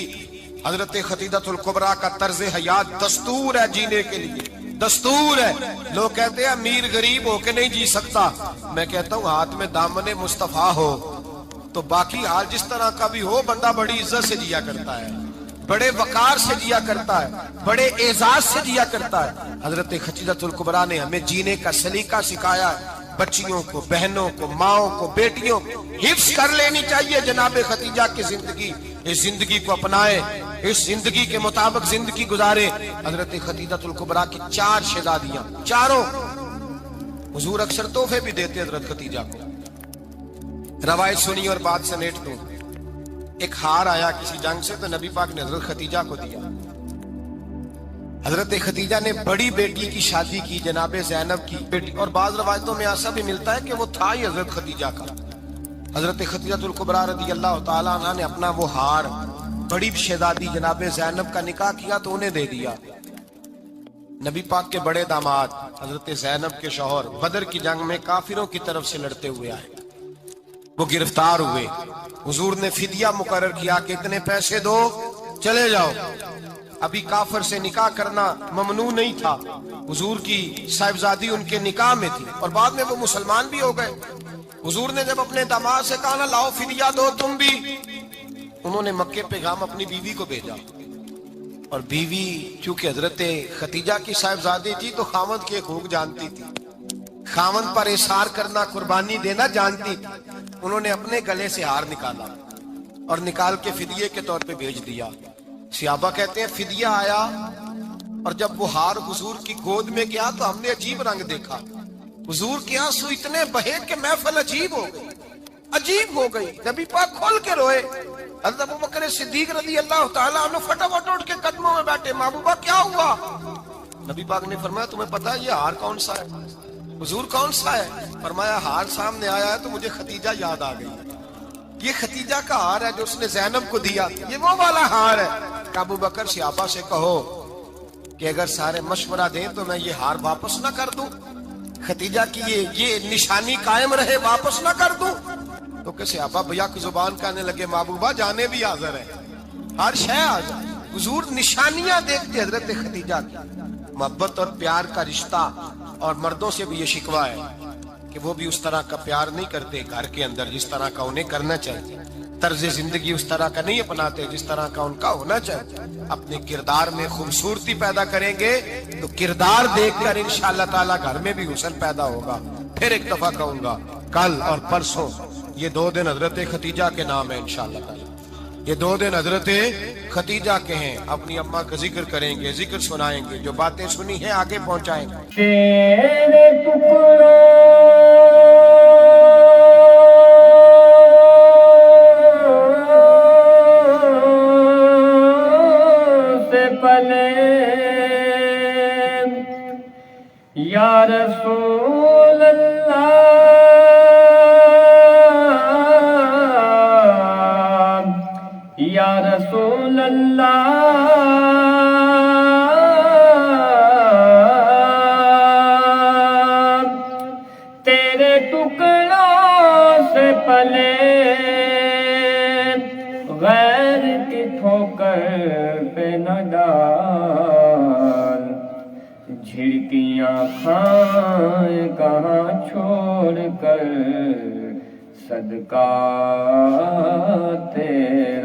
حضرت خدیجہ الکبریٰ کا طرز حیات دستور ہے جینے کے لیے، دستور ہے۔ لوگ کہتے ہیں امیر غریب ہو کے نہیں جی سکتا، میں کہتا ہوں ہاتھ میں دامن مصطفیٰ ہو تو باقی حال جس طرح کا بھی ہو بندہ بڑی عزت سے جیا کرتا ہے، بڑے وقار سے جیا کرتا ہے، بڑے اعزاز سے جیا کرتا ہے۔ حضرت خدیجہ الکبریٰ نے ہمیں جینے کا سلیقہ سکھایا ہے۔ بچیوں کو، بہنوں کو، ماؤں کو، بیٹیوں کو حفظ کر لینی چاہیے جناب خدیجہ کی زندگی۔ اس زندگی کو اپنائے، اس زندگی کے مطابق زندگی گزارے۔ حضرت خدیجہ الکبریٰ کی 4 شہزادیاں، چاروں حضور اکثر تحفے بھی دیتے حضرت خدیجہ کو۔ روایت سنی اور بات سمیٹ دوں۔ ایک ہار آیا کسی جنگ سے تو نبی پاک نے حضرت خدیجہ کو دیا۔ حضرت خدیجہ نے بڑی بیٹی کی شادی کی، جناب زینب کی بیٹی، اور بعض روایتوں میں ایسا بھی ملتا ہے کہ وہ تھا ہی حضرت خدیجہ کا۔ حضرت خدیجہ الکبریٰ رضی اللہ تعالیٰ عنہ نے اپنا وہ ہار بڑی شہزادی جناب زینب کا نکاح کیا تو انہیں دے دیا۔ نبی پاک کے بڑے داماد حضرت زینب کے شوہر بدر کی جنگ میں کافروں کی طرف سے لڑتے ہوئے آئے، وہ گرفتار ہوئے۔ حضور نے فدیہ مقرر کیا کہ اتنے پیسے دو، چلے جاؤ۔ ابھی کافر سے نکاح کرنا ممنوع نہیں تھا، حضور کی صاحبزادی ان کے نکاح میں تھی، اور بعد میں وہ مسلمان بھی ہو گئے۔ حضور نے جب اپنے داماد سے کہا نا لاؤ فدیہ دو تم بھی، انہوں نے مکے پیغام اپنی بیوی کو بھیجا، اور بیوی چونکہ حضرت خدیجہ کی صاحبزادی تھی تو خاوند کے حقوق جانتی تھی، خاوند پر احسار کرنا، قربانی دینا جانتی تھی۔ انہوں نے اپنے گلے سے ہار نکالا اور نکال کے فدیے کے طور پہ بھیج دیا۔ صحابہ کہتے ہیں فدیہ آیا اور جب وہ ہار حضور کی گود میں گیا تو ہم نے عجیب رنگ دیکھا۔ حضور کے آنسو اتنے بہے کہ محفل عجیب ہو گئی، عجیب ہو گئی۔ نبی پاک کھول کے روئے۔ حضرت ابوبکر صدیق رضی اللہ تعالیٰ عنہ فٹافٹ اٹھ کے قدموں میں بیٹھے، محبوبہ کیا ہوا؟ نبی پاک نے فرمایا تمہیں پتا ہے یہ ہار کون سا ہے؟ حضور کون سا ہے؟ فرمایا ہار سامنے آیا ہے تو مجھے خدیجہ یاد آ گئی، یہ خدیجہ کا ہار ہے جو اس نے زینب کو دیا، یہ وہ والا ہار ہے۔ کہ ابو بکر صحابہ سے کہو کہ اگر سارے مشورہ دیں تو میں یہ ہار واپس نہ کر دوں، خدیجہ کی یہ نشانی قائم رہے، واپس نہ کر دوں؟ تو کہ صحابہ بھیا کی زبان کہنے لگے محبوبہ جانے بھی حاضر ہے، ہر شے حاضر۔ حضور نشانیاں دیکھتے حضرت خدیجہ کی۔ محبت اور پیار کا رشتہ، اور مردوں سے بھی یہ شکوہ ہے کہ وہ بھی اس طرح کا پیار نہیں کرتے گھر کے اندر جس طرح کا انہیں کرنا چاہیے، طرز زندگی اس طرح کا نہیں اپناتے جس طرح کا ان کا ہونا چاہیے۔ اپنے کردار میں خوبصورتی پیدا کریں گے تو کردار دیکھ کر انشاءاللہ تعالی گھر میں بھی حسن پیدا ہوگا۔ پھر ایک دفعہ کہوں گا، کل اور پرسوں یہ 2 دن حضرت خدیجہ کے نام ہے انشاءاللہ تعالی، یہ 2 دن حضرت خدیجہ کے ہیں۔ اپنی اماں کا ذکر کریں گے، ذکر سنائیں گے، جو باتیں سنی ہیں آگے پہنچائیں گے۔ تیرے ٹکڑوں سے پلے یا رسول اللہ، یا رسول اللہ، تیرے ٹکڑوں سے پلے غیر کی ٹھوکر پہ نہ ڈال، جھڑکیاں کھائیں کہاں چھوڑ کر صدقہ تیرے